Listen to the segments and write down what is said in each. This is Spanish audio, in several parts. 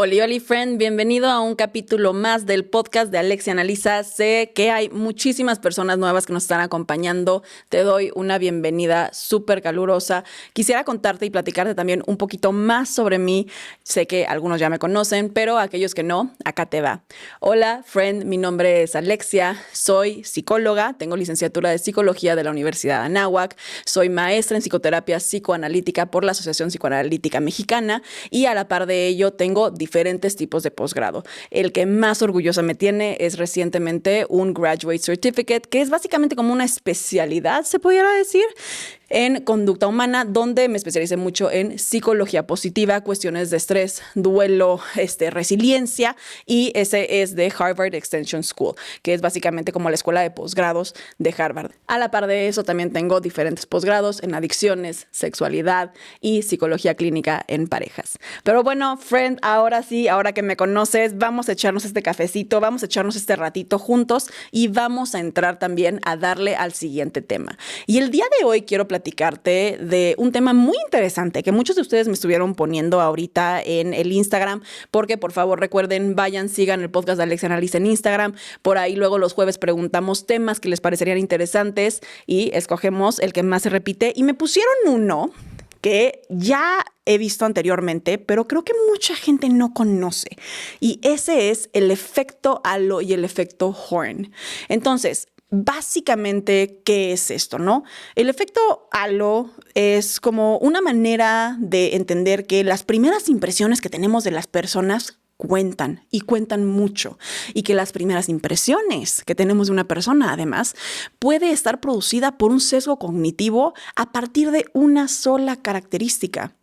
Oli, oli, friend, bienvenido a un capítulo más del podcast de Alexia Analiza. Sé que hay muchísimas personas nuevas que nos están acompañando. Te doy una bienvenida súper calurosa. Quisiera contarte y platicarte también un poquito más sobre mí. Sé que algunos ya me conocen, pero aquellos que no, acá te va. Hola, friend, mi nombre es Alexia. Soy psicóloga, tengo licenciatura de Psicología de la Universidad de Anáhuac. Soy maestra en psicoterapia psicoanalítica por la Asociación Psicoanalítica Mexicana y a la par de ello tengo diferentes tipos de posgrado. El que más orgullosa me tiene es recientemente un Graduate Certificate, que es básicamente como una especialidad, se pudiera decir, en conducta humana, donde me especialicé mucho en psicología positiva, cuestiones de estrés, duelo, resiliencia, y ese es de Harvard Extension School, que es básicamente como la escuela de posgrados de Harvard. A la par de eso también tengo diferentes posgrados en adicciones, sexualidad y psicología clínica en parejas. Pero bueno, friend, ahora sí, ahora que me conoces, vamos a echarnos este cafecito, vamos a echarnos este ratito juntos y vamos a entrar también a darle al siguiente tema. Y el día de hoy quiero platicarte de un tema muy interesante que muchos de ustedes me estuvieron poniendo ahorita en el Instagram, porque por favor recuerden, vayan, sigan el podcast de Alexia Analiza en Instagram. Por ahí luego los jueves preguntamos temas que les parecerían interesantes y escogemos el que más se repite. Y me pusieron uno que ya he visto anteriormente, pero creo que mucha gente no conoce. Y ese es el efecto halo y el efecto Horn. Entonces, básicamente, ¿qué es esto, no? El efecto halo es como una manera de entender que las primeras impresiones que tenemos de las personas cuentan y cuentan mucho, y que las primeras impresiones que tenemos de una persona, además, puede estar producida por un sesgo cognitivo a partir de una sola característica.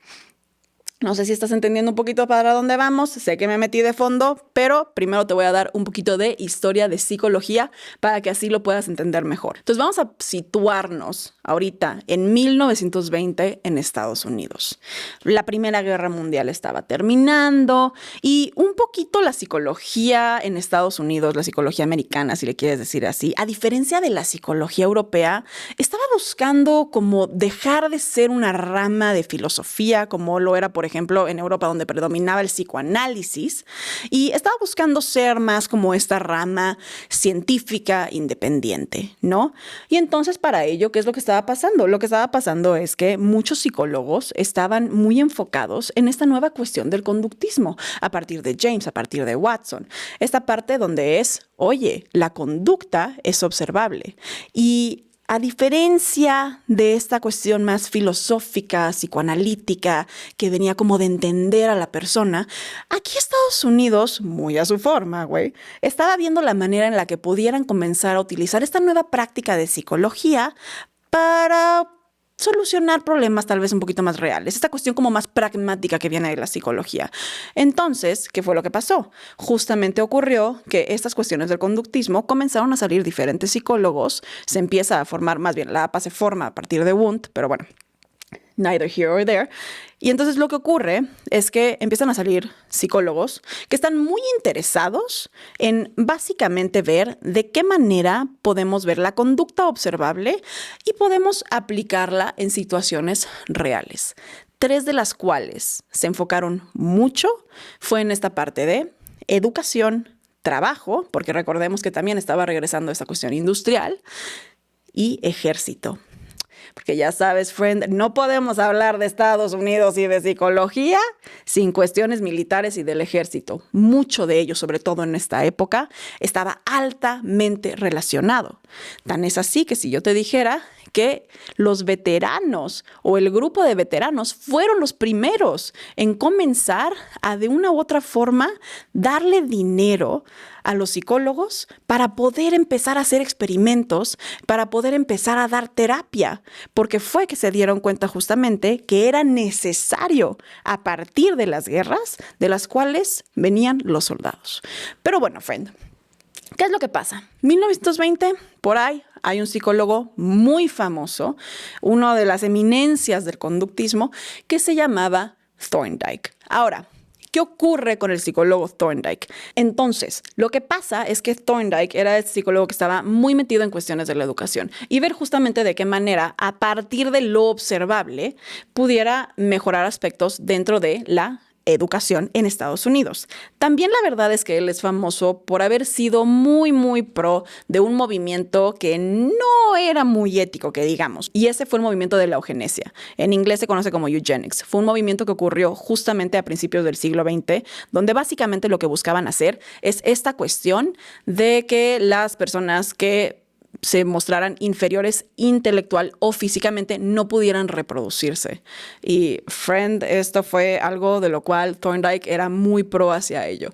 No sé si estás entendiendo un poquito para dónde vamos, sé que me metí de fondo, pero primero te voy a dar un poquito de historia de psicología para que así lo puedas entender mejor. Entonces vamos a situarnos ahorita en 1920 en Estados Unidos. La Primera Guerra Mundial estaba terminando y un poquito la psicología en Estados Unidos, la psicología americana, si le quieres decir así, a diferencia de la psicología europea, estaba buscando como dejar de ser una rama de filosofía como lo era, por ejemplo, en Europa, donde predominaba el psicoanálisis, y estaba buscando ser más como esta rama científica independiente, ¿no? Y entonces para ello, ¿qué es lo que estaba pasando? Lo que estaba pasando es que muchos psicólogos estaban muy enfocados en esta nueva cuestión del conductismo, a partir de James, a partir de Watson. Esta parte donde es, oye, la conducta es observable. Y a diferencia de esta cuestión más filosófica, psicoanalítica, que venía como de entender a la persona, aquí Estados Unidos, muy a su forma, estaba viendo la manera en la que pudieran comenzar a utilizar esta nueva práctica de psicología para solucionar problemas tal vez un poquito más reales. Esta cuestión como más pragmática que viene de la psicología. Entonces, ¿qué fue lo que pasó? Justamente ocurrió que estas cuestiones del conductismo comenzaron a salir diferentes psicólogos, se empieza a formar, más bien la APA se forma a partir de Wundt, pero bueno, neither here or there. Y entonces lo que ocurre es que empiezan a salir psicólogos que están muy interesados en básicamente ver de qué manera podemos ver la conducta observable y podemos aplicarla en situaciones reales. 3 de las cuales se enfocaron mucho fue en esta parte de educación, trabajo, porque recordemos que también estaba regresando esta cuestión industrial, y ejército. Porque ya sabes, friend, no podemos hablar de Estados Unidos y de psicología sin cuestiones militares y del ejército. Mucho de ello, sobre todo en esta época, estaba altamente relacionado. Tan es así que si yo te dijera que los veteranos o el grupo de veteranos fueron los primeros en comenzar a de una u otra forma darle dinero a los psicólogos para poder empezar a hacer experimentos, para poder empezar a dar terapia, porque fue que se dieron cuenta justamente que era necesario a partir de las guerras de las cuales venían los soldados. Pero bueno, friend, ¿qué es lo que pasa? 1920, por ahí, hay un psicólogo muy famoso, uno de las eminencias del conductismo, que se llamaba Thorndike. Ahora, ¿qué ocurre con el psicólogo Thorndike? Entonces, lo que pasa es que Thorndike era el psicólogo que estaba muy metido en cuestiones de la educación y ver justamente de qué manera, a partir de lo observable, pudiera mejorar aspectos dentro de la educación en Estados Unidos. También la verdad es que él es famoso por haber sido muy, muy pro de un movimiento que no era muy ético, que digamos. Y ese fue el movimiento de la eugenesia. En inglés se conoce como eugenics. Fue un movimiento que ocurrió justamente a principios del siglo XX, donde básicamente lo que buscaban hacer es esta cuestión de que las personas que se mostraran inferiores intelectual o físicamente no pudieran reproducirse. Y friend, esto fue algo de lo cual Thorndike era muy pro hacia ello.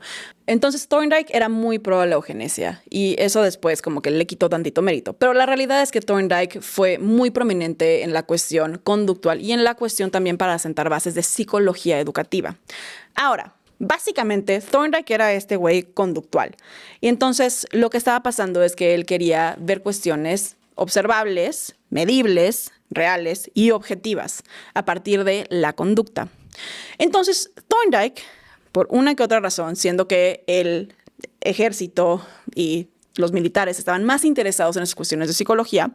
Entonces Thorndike era muy pro a la eugenesia y eso después como que le quitó tantito mérito. Pero la realidad es que Thorndike fue muy prominente en la cuestión conductual y en la cuestión también para sentar bases de psicología educativa. Ahora, básicamente, Thorndike era este güey conductual. Y entonces lo que estaba pasando es que él quería ver cuestiones observables, medibles, reales y objetivas a partir de la conducta. Entonces, Thorndike, por una que otra razón, siendo que el ejército y los militares estaban más interesados en esas cuestiones de psicología,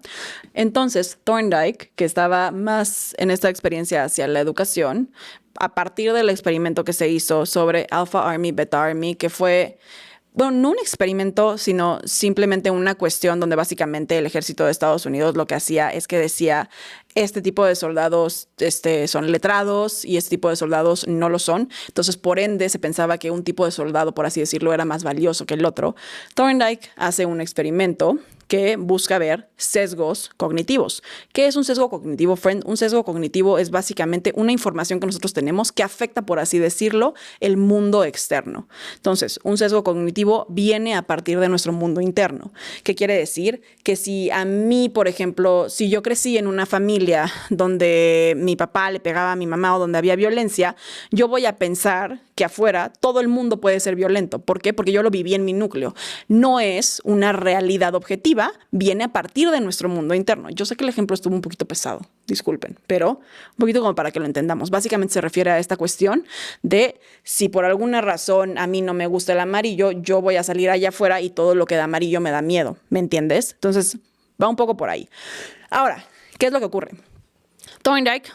entonces Thorndike, que estaba más en esta experiencia hacia la educación, a partir del experimento que se hizo sobre Alpha Army, Beta Army, que fue, bueno, no un experimento, sino simplemente una cuestión donde básicamente el ejército de Estados Unidos lo que hacía es que decía, este tipo de soldados son letrados y este tipo de soldados no lo son. Entonces, por ende, se pensaba que un tipo de soldado, por así decirlo, era más valioso que el otro. Thorndike hace un experimento que busca ver sesgos cognitivos. ¿Qué es un sesgo cognitivo, friend? Un sesgo cognitivo es básicamente una información que nosotros tenemos que afecta, por así decirlo, el mundo externo. Entonces, un sesgo cognitivo viene a partir de nuestro mundo interno. ¿Qué quiere decir? Que si a mí, por ejemplo, si yo crecí en una familia donde mi papá le pegaba a mi mamá o donde había violencia, yo voy a pensar que afuera todo el mundo puede ser violento. ¿Por qué? Porque yo lo viví en mi núcleo. No es una realidad objetiva, viene a partir de nuestro mundo interno. Yo sé que el ejemplo estuvo un poquito pesado, disculpen, pero un poquito como para que lo entendamos. Básicamente se refiere a esta cuestión de si por alguna razón a mí no me gusta el amarillo, yo voy a salir allá afuera y todo lo que da amarillo me da miedo, ¿me entiendes? Entonces va un poco por ahí. Ahora, ¿qué es lo que ocurre? Thorndike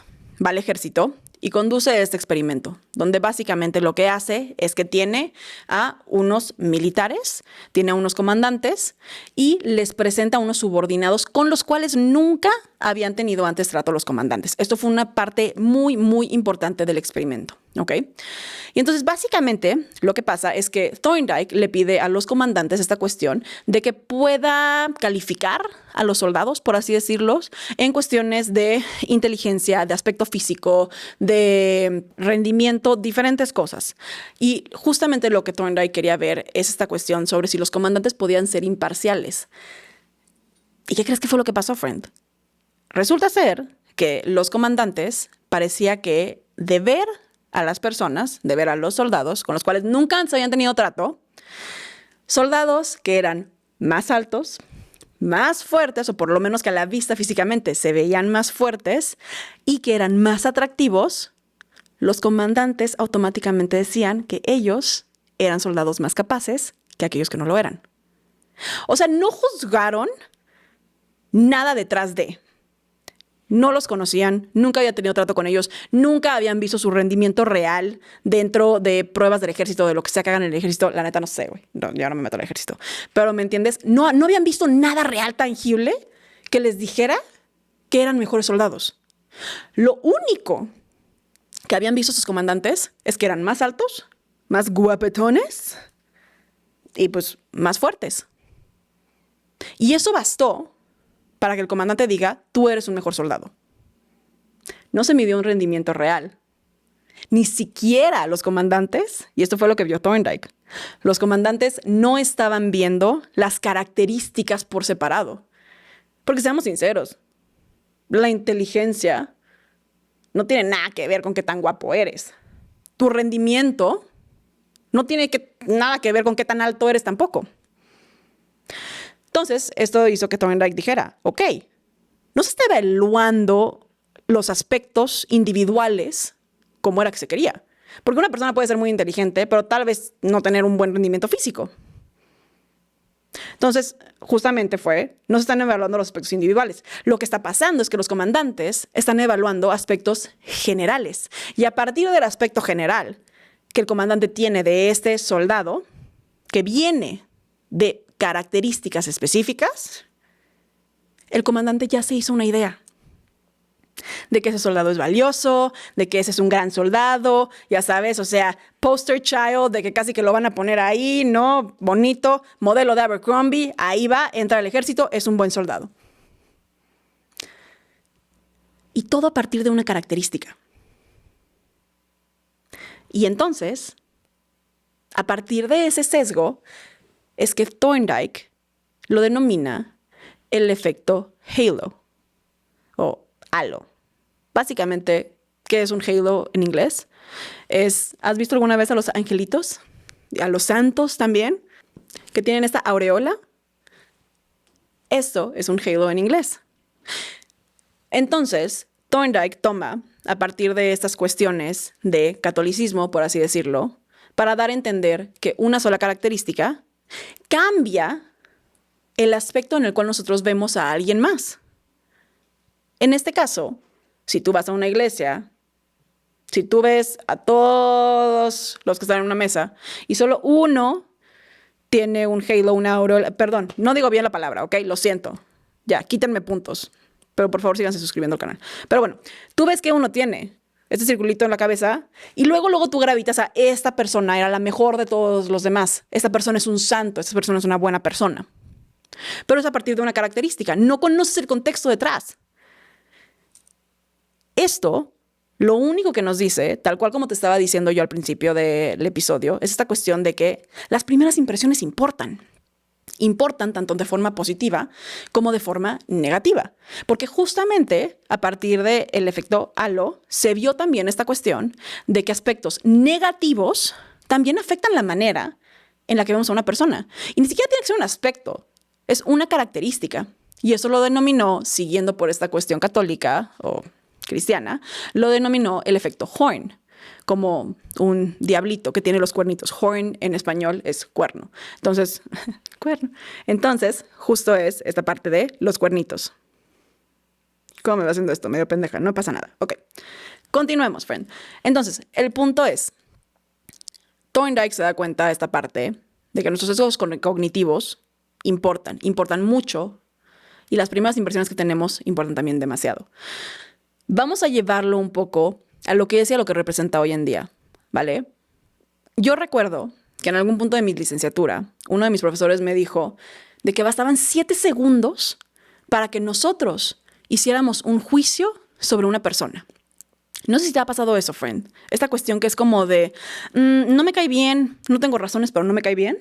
va al ejército y conduce este experimento, donde básicamente lo que hace es que tiene a unos militares, tiene a unos comandantes y les presenta a unos subordinados con los cuales nunca habían tenido antes trato los comandantes. Esto fue una parte muy, muy importante del experimento, ¿ok? Y entonces básicamente lo que pasa es que Thorndike le pide a los comandantes esta cuestión de que pueda calificar a los soldados, por así decirlo, en cuestiones de inteligencia, de aspecto físico, de rendimiento, diferentes cosas. Y justamente lo que Thorndike quería ver es esta cuestión sobre si los comandantes podían ser imparciales. ¿Y qué crees que fue lo que pasó, friend? Resulta ser que los comandantes parecía que de ver a las personas, de ver a los soldados con los cuales nunca se habían tenido trato, soldados que eran más altos, más fuertes, o por lo menos que a la vista físicamente se veían más fuertes y que eran más atractivos, los comandantes automáticamente decían que ellos eran soldados más capaces que aquellos que no lo eran. O sea, no juzgaron nada detrás de. No los conocían, nunca había tenido trato con ellos, nunca habían visto su rendimiento real dentro de pruebas del ejército, de lo que sea que hagan en el ejército. La neta no sé, güey. No, yo no me meto al ejército. Pero, ¿me entiendes? No habían visto nada real, tangible, que les dijera que eran mejores soldados. Lo único que habían visto sus comandantes es que eran más altos, más guapetones y pues más fuertes. Y eso bastó para que el comandante diga, tú eres un mejor soldado. No se midió un rendimiento real. Ni siquiera los comandantes, y esto fue lo que vio Thorndike, los comandantes no estaban viendo las características por separado. Porque seamos sinceros, la inteligencia no tiene nada que ver con qué tan guapo eres. Tu rendimiento no tiene nada que ver con qué tan alto eres tampoco. Entonces, esto hizo que Thorndike dijera, ok, no se está evaluando los aspectos individuales como era que se quería. Porque una persona puede ser muy inteligente, pero tal vez no tener un buen rendimiento físico. Entonces, justamente no se están evaluando los aspectos individuales. Lo que está pasando es que los comandantes están evaluando aspectos generales. Y a partir del aspecto general, que el comandante tiene de este soldado, que viene de características específicas, el comandante ya se hizo una idea de que ese soldado es valioso, de que ese es un gran soldado, ya sabes, o sea, poster child, de que casi que lo van a poner ahí, ¿no? Bonito, modelo de Abercrombie, ahí va, entra al ejército, es un buen soldado. Y todo a partir de una característica. Y entonces, a partir de ese sesgo, es que Thorndike lo denomina el efecto halo o halo. Básicamente, ¿qué es un halo en inglés? ¿Has visto alguna vez a los angelitos? A los santos también, que tienen esta aureola. Esto es un halo en inglés. Entonces, Thorndike toma, a partir de estas cuestiones de catolicismo, por así decirlo, para dar a entender que una sola característica cambia el aspecto en el cual nosotros vemos a alguien más. En este caso, si tú vas a una iglesia, si tú ves a todos los que están en una mesa y solo uno tiene un halo, una aureola, perdón, no digo bien la palabra, ¿ok? Lo siento. Ya, quítenme puntos. Pero por favor síganse suscribiendo al canal. Pero bueno, tú ves que uno tiene este circulito en la cabeza y luego tú gravitas a esta persona, era la mejor de todos los demás. Esta persona es un santo, esta persona es una buena persona. Pero es a partir de una característica. No conoces el contexto detrás. Esto, lo único que nos dice, tal cual como te estaba diciendo yo al principio del episodio, es esta cuestión de que las primeras impresiones importan. Importan tanto de forma positiva como de forma negativa. Porque justamente a partir del efecto halo se vio también esta cuestión de que aspectos negativos también afectan la manera en la que vemos a una persona. Y ni siquiera tiene que ser un aspecto, es una característica. Y eso lo denominó, siguiendo por esta cuestión católica o cristiana, lo denominó el efecto Horn, como un diablito que tiene los cuernitos. Horn en español es cuerno. Entonces, cuerno. Entonces, justo es esta parte de los cuernitos. ¿Cómo me va haciendo esto? Medio pendeja. No pasa nada. Ok. Continuemos, friend. Entonces, el punto es, Thorndike se da cuenta de esta parte de que nuestros sesgos cognitivos importan mucho y las primeras impresiones que tenemos importan también demasiado. Vamos a llevarlo un poco a lo que es y a lo que representa hoy en día, ¿vale? Yo recuerdo que en algún punto de mi licenciatura, uno de mis profesores me dijo de que bastaban 7 segundos para que nosotros hiciéramos un juicio sobre una persona. No sé si te ha pasado eso, friend. Esta cuestión que es como de, no me cae bien, no tengo razones, pero no me cae bien.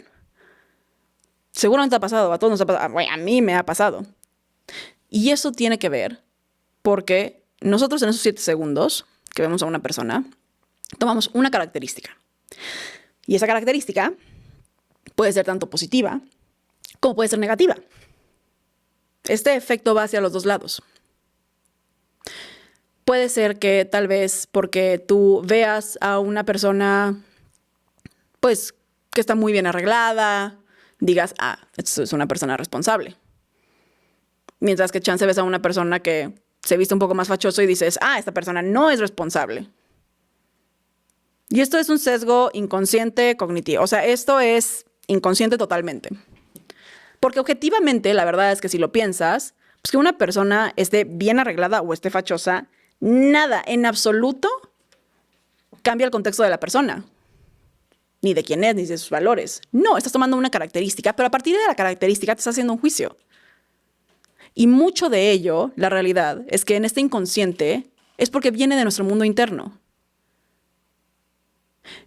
Seguramente te ha pasado, a todos nos ha pasado, a mí me ha pasado. Y eso tiene que ver porque nosotros en esos 7 segundos que vemos a una persona, tomamos una característica. Y esa característica puede ser tanto positiva como puede ser negativa. Este efecto va hacia los dos lados. Puede ser que tal vez porque tú veas a una persona, pues, que está muy bien arreglada, digas, esto es una persona responsable. Mientras que chance ves a una persona que se viste un poco más fachoso y dices, esta persona no es responsable. Y esto es un sesgo inconsciente cognitivo. O sea, esto es inconsciente totalmente. Porque objetivamente, la verdad es que si lo piensas, pues que una persona esté bien arreglada o esté fachosa, nada en absoluto cambia el contexto de la persona. Ni de quién es, ni de sus valores. No, estás tomando una característica, pero a partir de la característica te estás haciendo un juicio. Y mucho de ello, la realidad, es que en este inconsciente es porque viene de nuestro mundo interno.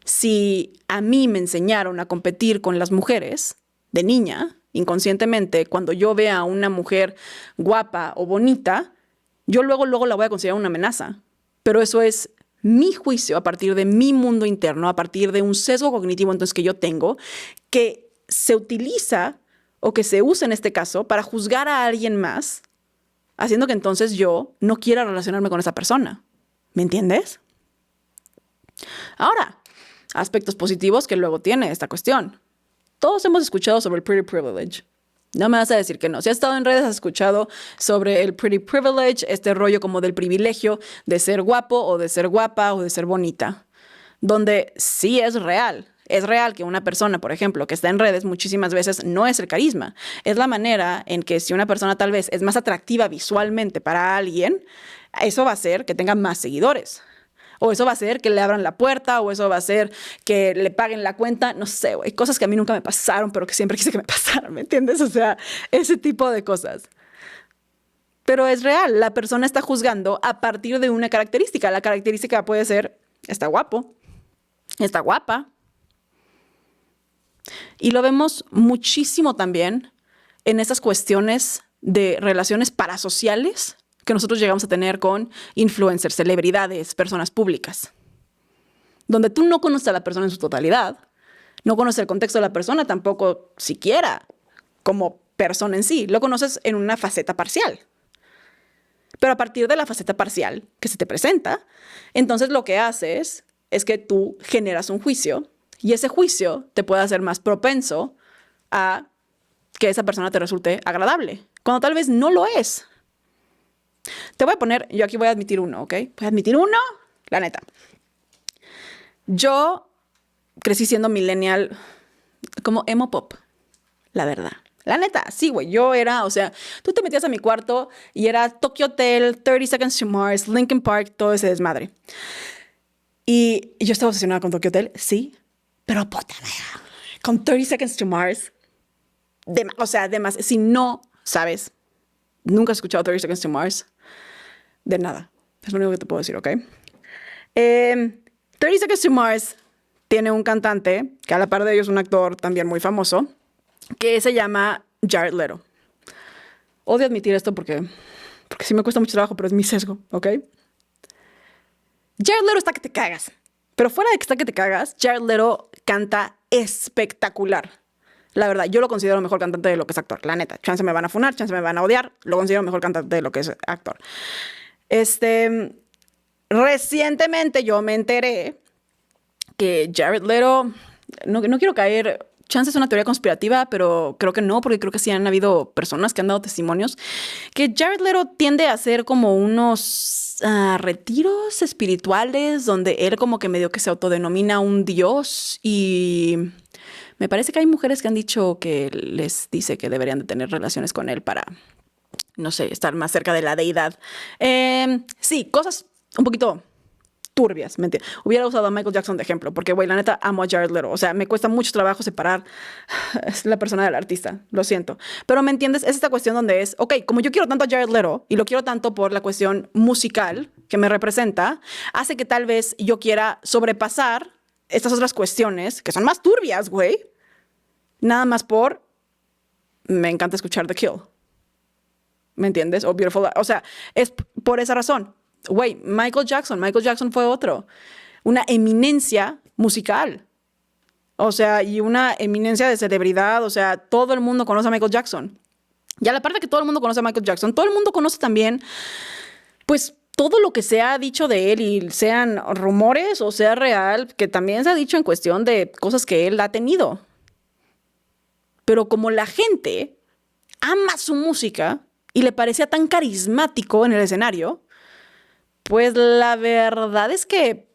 Si a mí me enseñaron a competir con las mujeres de niña, inconscientemente, cuando yo vea a una mujer guapa o bonita, yo luego la voy a considerar una amenaza. Pero eso es mi juicio a partir de mi mundo interno, a partir de un sesgo cognitivo entonces que yo tengo, que se utiliza o que se usa en este caso para juzgar a alguien más, haciendo que entonces yo no quiera relacionarme con esa persona. ¿Me entiendes? Ahora, aspectos positivos que luego tiene esta cuestión. Todos hemos escuchado sobre el pretty privilege. No me vas a decir que no. Si has estado en redes, has escuchado sobre el pretty privilege, este rollo como del privilegio de ser guapo o de ser guapa o de ser bonita. donde sí es real. Es real que una persona, por ejemplo, que está en redes muchísimas veces no es el carisma. Es la manera en que si una persona tal vez es más atractiva visualmente para alguien, eso va a hacer que tenga más seguidores. O eso va a hacer que le abran la puerta, o eso va a hacer que le paguen la cuenta. No sé, güey. Cosas que a mí nunca me pasaron, pero que siempre quise que me pasaran, ¿me entiendes? O sea, ese tipo de cosas. Pero es real. La persona está juzgando a partir de una característica. La característica puede ser, está guapo, está guapa. Y lo vemos muchísimo también en esas cuestiones de relaciones parasociales que nosotros llegamos a tener con influencers, celebridades, personas públicas, donde tú no conoces a la persona en su totalidad, no conoces el contexto de la persona tampoco siquiera como persona en sí, lo conoces en una faceta parcial. Pero a partir de la faceta parcial que se te presenta, entonces lo que haces es que tú generas un juicio. Y ese juicio te puede hacer más propenso a que esa persona te resulte agradable, cuando tal vez no lo es. Te voy a poner, yo aquí voy a admitir uno, ¿ok? Voy a admitir uno, la neta. Yo crecí siendo millennial como emo pop, la verdad. La neta, sí, güey, yo era, o sea, tú te metías a mi cuarto y era Tokyo Hotel, 30 Seconds to Mars, Linkin Park, todo ese desmadre. Y yo estaba obsesionada con Tokyo Hotel, sí. Pero puta madre, con 30 Seconds to Mars, o sea, además, si no sabes, nunca has escuchado 30 Seconds to Mars, de nada. Es lo único que te puedo decir, ¿ok? 30 Seconds to Mars tiene un cantante, que a la par de ellos es un actor también muy famoso, que se llama Jared Leto. Odio admitir esto porque sí me cuesta mucho trabajo, pero es mi sesgo, ¿ok? Jared Leto está que te cagas. Pero fuera de que está que te cagas, Jared Leto canta espectacular. La verdad, yo lo considero mejor cantante de lo que es actor. La neta, chance me van a funar, chance me van a odiar. Lo considero mejor cantante de lo que es actor. Recientemente yo me enteré que Jared Leto, no quiero caer, chance es una teoría conspirativa, pero creo que no, porque creo que sí han habido personas que han dado testimonios, que Jared Leto tiende a hacer como unos retiros espirituales donde él como que medio que se autodenomina un dios, y me parece que hay mujeres que han dicho que les dice que deberían de tener relaciones con él para, no sé, estar más cerca de la deidad. Sí, cosas un poquito turbias, ¿me entiendes? Hubiera usado a Michael Jackson de ejemplo, porque, güey, la neta, amo a Jared Leto. O sea, me cuesta mucho trabajo separar la persona del artista, lo siento. Pero, ¿me entiendes? Es esta cuestión donde es, ok, como yo quiero tanto a Jared Leto, y lo quiero tanto por la cuestión musical que me representa, hace que tal vez yo quiera sobrepasar estas otras cuestiones, que son más turbias, güey, nada más por, me encanta escuchar The Kill. ¿Me entiendes? O Beautiful, o sea, es por esa razón. Güey, Michael Jackson fue otro. Una eminencia musical. O sea, y una eminencia de celebridad. O sea, todo el mundo conoce a Michael Jackson. Y a la parte de que todo el mundo conoce a Michael Jackson, todo el mundo conoce también, pues, todo lo que se ha dicho de él, y sean rumores o sea real, que también se ha dicho en cuestión de cosas que él ha tenido. Pero como la gente ama su música y le parecía tan carismático en el escenario, pues la verdad es que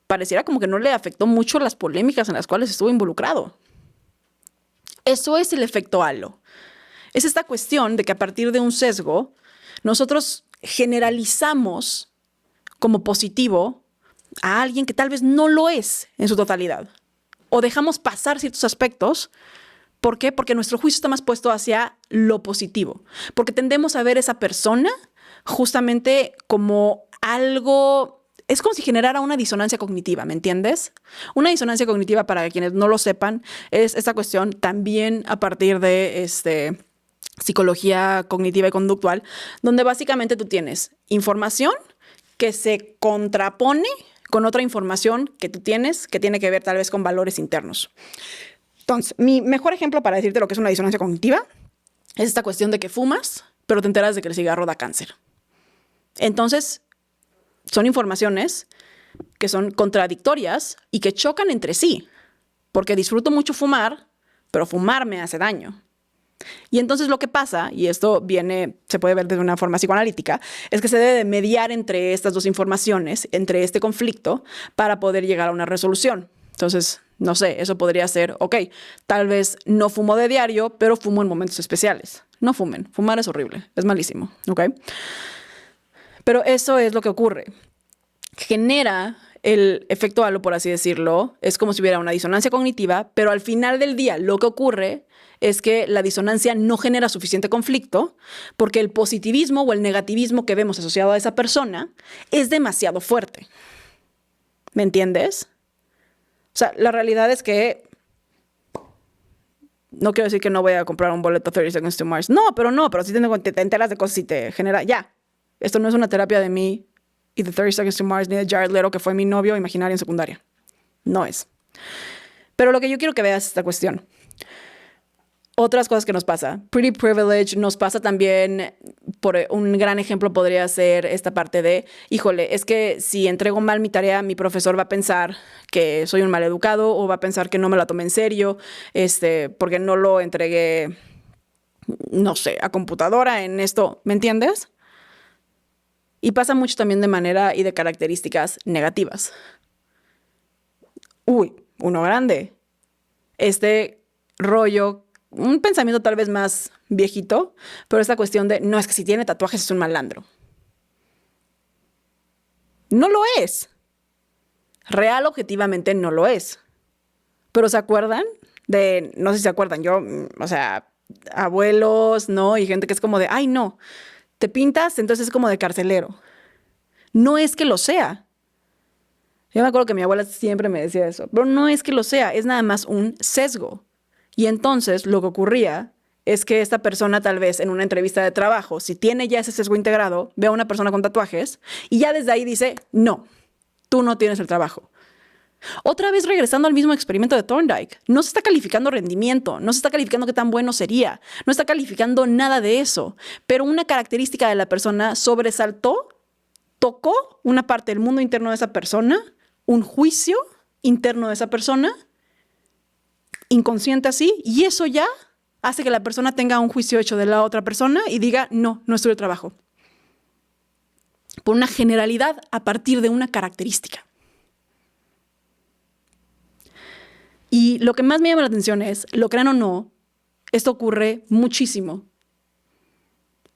pareciera como que no le afectó mucho las polémicas en las cuales estuvo involucrado. Eso es el efecto halo. Es esta cuestión de que a partir de un sesgo, nosotros generalizamos como positivo a alguien que tal vez no lo es en su totalidad. O dejamos pasar ciertos aspectos. ¿Por qué? Porque nuestro juicio está más puesto hacia lo positivo. Porque tendemos a ver a esa persona justamente como algo, es como si generara una disonancia cognitiva, ¿me entiendes? Una disonancia cognitiva, para quienes no lo sepan, es esta cuestión también a partir de psicología cognitiva y conductual, donde básicamente tú tienes información que se contrapone con otra información que tú tienes, que tiene que ver tal vez con valores internos. Entonces, mi mejor ejemplo para decirte lo que es una disonancia cognitiva es esta cuestión de que fumas, pero te enteras de que el cigarro da cáncer. Entonces, son informaciones que son contradictorias y que chocan entre sí, porque disfruto mucho fumar, pero fumar me hace daño. Y entonces lo que pasa, y esto se puede ver de una forma psicoanalítica, es que se debe de mediar entre estas dos informaciones, entre este conflicto, para poder llegar a una resolución. Entonces, no sé, eso podría ser, ok, tal vez no fumo de diario, pero fumo en momentos especiales. No fumen, fumar es horrible, es malísimo, ok. Pero eso es lo que ocurre. Genera el efecto halo, por así decirlo, es como si hubiera una disonancia cognitiva, pero al final del día lo que ocurre es que la disonancia no genera suficiente conflicto porque el positivismo o el negativismo que vemos asociado a esa persona es demasiado fuerte. ¿Me entiendes? O sea, la realidad es que no quiero decir que no voy a comprar un boleto 30 Seconds to Mars. No, pero si te enteras de cosas y te genera... Ya, esto no es una terapia de mí y de 30 Seconds to Mars ni de Jared Leto, que fue mi novio imaginario en secundaria. No es. Pero lo que yo quiero que veas es esta cuestión. Otras cosas que nos pasa. Pretty privilege nos pasa también, por un gran ejemplo podría ser esta parte de, híjole, es que si entrego mal mi tarea, mi profesor va a pensar que soy un maleducado o va a pensar que no me la tomé en serio, porque no lo entregué, no sé, a computadora en esto, ¿me entiendes? Y pasa mucho también de manera y de características negativas. Uy, uno grande. Este rollo, un pensamiento tal vez más viejito, pero esta cuestión de, no, es que si tiene tatuajes es un malandro. No lo es. Real, objetivamente, no lo es. Pero ¿se acuerdan? No sé si se acuerdan, o sea, abuelos, ¿no? Y gente que es como de, ay, no, te pintas, entonces es como de carcelero. No es que lo sea. Yo me acuerdo que mi abuela siempre me decía eso, pero no es que lo sea, es nada más un sesgo. Y entonces lo que ocurría es que esta persona tal vez en una entrevista de trabajo, si tiene ya ese sesgo integrado, ve a una persona con tatuajes y ya desde ahí dice, no, tú no tienes el trabajo. Otra vez regresando al mismo experimento de Thorndike, no se está calificando rendimiento, no se está calificando qué tan bueno sería, no está calificando nada de eso, pero una característica de la persona sobresaltó, tocó una parte del mundo interno de esa persona, un juicio interno de esa persona, inconsciente así, y eso ya hace que la persona tenga un juicio hecho de la otra persona y diga, no, no es tu trabajo. Por una generalidad a partir de una característica. Y lo que más me llama la atención es, lo crean o no, esto ocurre muchísimo.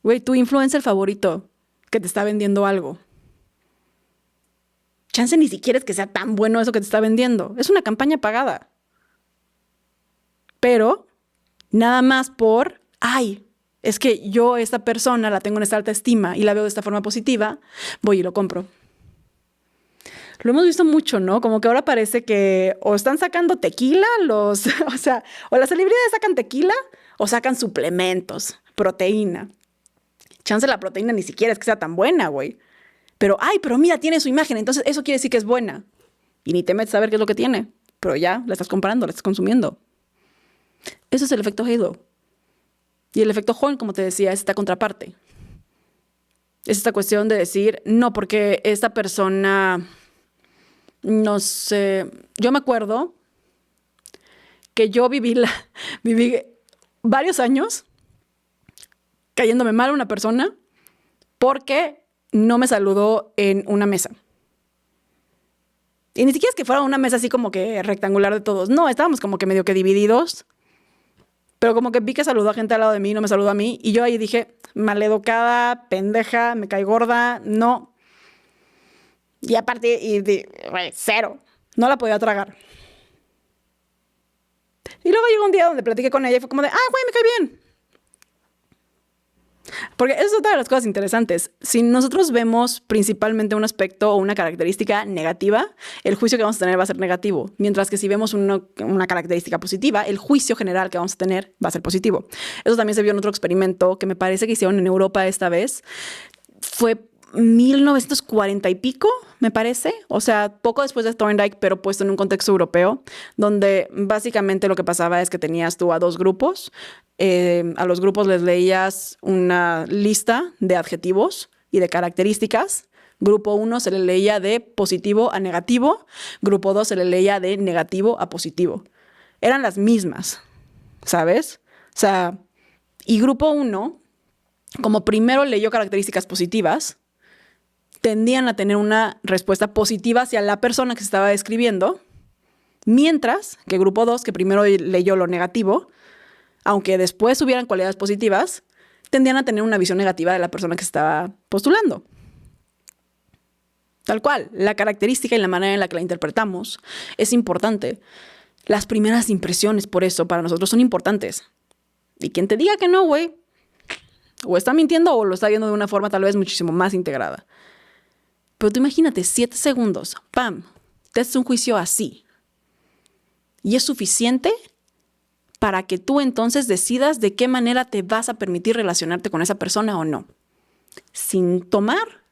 Güey, tu influencer favorito que te está vendiendo algo. Chance ni siquiera es que sea tan bueno eso que te está vendiendo. Es una campaña pagada. Pero nada más por, ay, es que yo esta persona la tengo en esta alta estima y la veo de esta forma positiva, voy y lo compro. Lo hemos visto mucho, ¿no? Como que ahora parece que o están sacando tequila, o las celebridades sacan tequila o sacan suplementos, proteína. Chance la proteína ni siquiera es que sea tan buena, güey. Pero, pero mira, tiene su imagen, entonces eso quiere decir que es buena. Y ni te metes a ver qué es lo que tiene. Pero ya la estás comprando, la estás consumiendo. Eso es el efecto halo. Y el efecto Horn, como te decía, es esta contraparte. Es esta cuestión de decir, no, porque esta persona, no sé, yo me acuerdo que yo viví varios años cayéndome mal a una persona porque no me saludó en una mesa. Y ni siquiera es que fuera una mesa así como que rectangular de todos. No, estábamos como que medio que divididos. Pero como que vi que saludó a gente al lado de mí, no me saludó a mí. Y yo ahí dije, maleducada, pendeja, me cae gorda, no. Y aparte, cero. No la podía tragar. Y luego llegó un día donde platiqué con ella y fue como de, güey, me cae bien. Porque eso es otra de las cosas interesantes. Si nosotros vemos principalmente un aspecto o una característica negativa, el juicio que vamos a tener va a ser negativo. Mientras que si vemos una característica positiva, el juicio general que vamos a tener va a ser positivo. Eso también se vio en otro experimento que me parece que hicieron en Europa esta vez. Fue 1940 y pico, me parece. O sea, poco después de Thorndike, pero puesto en un contexto europeo, donde básicamente lo que pasaba es que tenías tú a dos grupos. A los grupos les leías una lista de adjetivos y de características. Grupo 1 se le leía de positivo a negativo. Grupo 2 se le leía de negativo a positivo. Eran las mismas, ¿sabes? O sea, Y grupo 1, como primero leyó características positivas, tendían a tener una respuesta positiva hacia la persona que se estaba describiendo, mientras que grupo 2, que primero leyó lo negativo, aunque después hubieran cualidades positivas, tendían a tener una visión negativa de la persona que se estaba postulando. Tal cual, la característica y la manera en la que la interpretamos es importante. Las primeras impresiones, por eso, para nosotros son importantes. Y quien te diga que no, güey, o está mintiendo o lo está viendo de una forma tal vez muchísimo más integrada. Pero tú imagínate, 7 segundos, ¡pam!, te haces un juicio así. Y es suficiente para que tú entonces decidas de qué manera te vas a permitir relacionarte con esa persona o no, sin tomar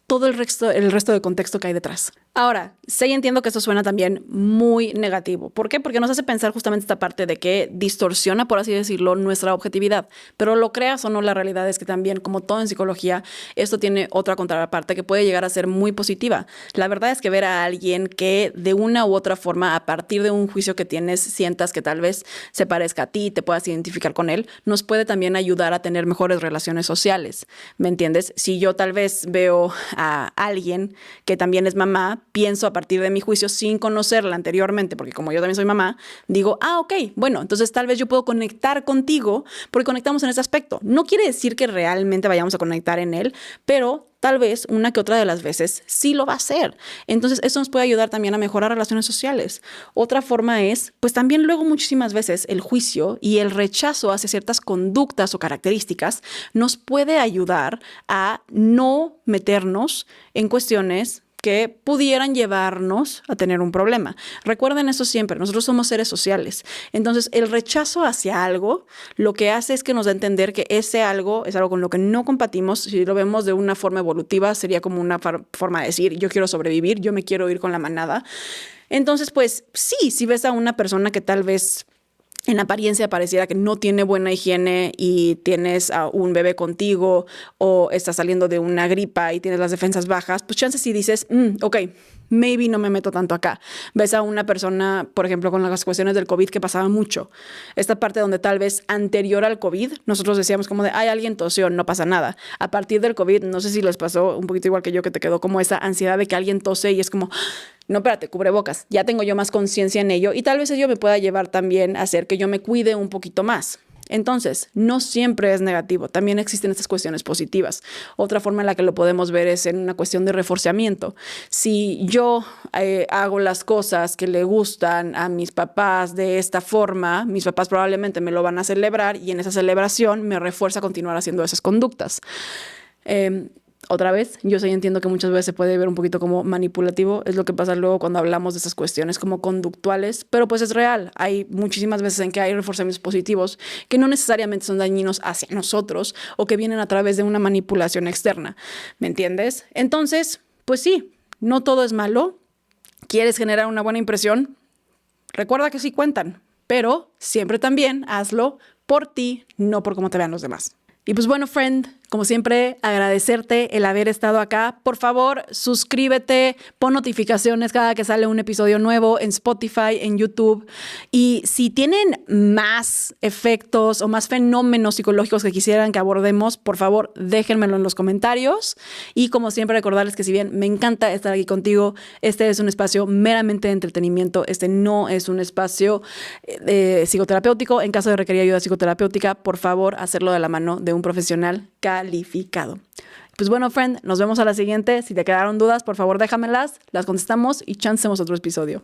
todo el resto de contexto que hay detrás. Ahora, sé y entiendo que esto suena también muy negativo. ¿Por qué? Porque nos hace pensar justamente esta parte de que distorsiona, por así decirlo, nuestra objetividad. Pero lo creas o no, la realidad es que también, como todo en psicología, esto tiene otra contraparte que puede llegar a ser muy positiva. La verdad es que ver a alguien que de una u otra forma, a partir de un juicio que tienes, sientas que tal vez se parezca a ti, te puedas identificar con él, nos puede también ayudar a tener mejores relaciones sociales. ¿Me entiendes? Si yo tal vez veo a alguien que también es mamá, pienso a partir de mi juicio sin conocerla anteriormente, porque como yo también soy mamá, digo, ok, bueno, entonces tal vez yo puedo conectar contigo porque conectamos en ese aspecto. No quiere decir que realmente vayamos a conectar en él, pero tal vez una que otra de las veces sí lo va a hacer. Entonces eso nos puede ayudar también a mejorar relaciones sociales. Otra forma es, pues también luego muchísimas veces el juicio y el rechazo hacia ciertas conductas o características nos puede ayudar a no meternos en cuestiones que pudieran llevarnos a tener un problema. Recuerden eso siempre, nosotros somos seres sociales. Entonces, el rechazo hacia algo lo que hace es que nos da a entender que ese algo es algo con lo que no compartimos. Si lo vemos de una forma evolutiva, sería como una forma de decir, yo quiero sobrevivir, yo me quiero ir con la manada. Entonces, pues sí, si ves a una persona que tal vez en apariencia pareciera que no tiene buena higiene y tienes a un bebé contigo o estás saliendo de una gripa y tienes las defensas bajas, pues chances si dices, ok, maybe no me meto tanto acá. Ves a una persona, por ejemplo, con las cuestiones del COVID que pasaba mucho. Esta parte donde tal vez anterior al COVID nosotros decíamos como de, alguien tosió, no pasa nada. A partir del COVID, no sé si les pasó un poquito igual que yo, que te quedó como esa ansiedad de que alguien tose y es como, no, espérate, cubrebocas. Ya tengo yo más conciencia en ello y tal vez ello me pueda llevar también a hacer que yo me cuide un poquito más. Entonces, no siempre es negativo, también existen estas cuestiones positivas. Otra forma en la que lo podemos ver es en una cuestión de reforzamiento. Si yo hago las cosas que le gustan a mis papás de esta forma, mis papás probablemente me lo van a celebrar y en esa celebración me refuerza a continuar haciendo esas conductas. Otra vez, yo sí entiendo que muchas veces se puede ver un poquito como manipulativo, es lo que pasa luego cuando hablamos de esas cuestiones como conductuales, pero pues es real. Hay muchísimas veces en que hay reforzamientos positivos que no necesariamente son dañinos hacia nosotros o que vienen a través de una manipulación externa, ¿me entiendes? Entonces, pues sí, no todo es malo. ¿Quieres generar una buena impresión? Recuerda que sí cuentan, pero siempre también hazlo por ti, no por cómo te vean los demás. Y pues bueno, friend, como siempre, agradecerte el haber estado acá. Por favor, suscríbete, pon notificaciones cada que sale un episodio nuevo en Spotify, en YouTube. Y si tienen más efectos o más fenómenos psicológicos que quisieran que abordemos, por favor, déjenmelo en los comentarios. Y como siempre, recordarles que si bien me encanta estar aquí contigo, este es un espacio meramente de entretenimiento. Este no es un espacio psicoterapéutico. En caso de requerir ayuda psicoterapéutica, por favor, hacerlo de la mano de un profesional calificado. Pues bueno, friend, nos vemos a la siguiente. Si te quedaron dudas, por favor, déjamelas, las contestamos y chancemos otro episodio.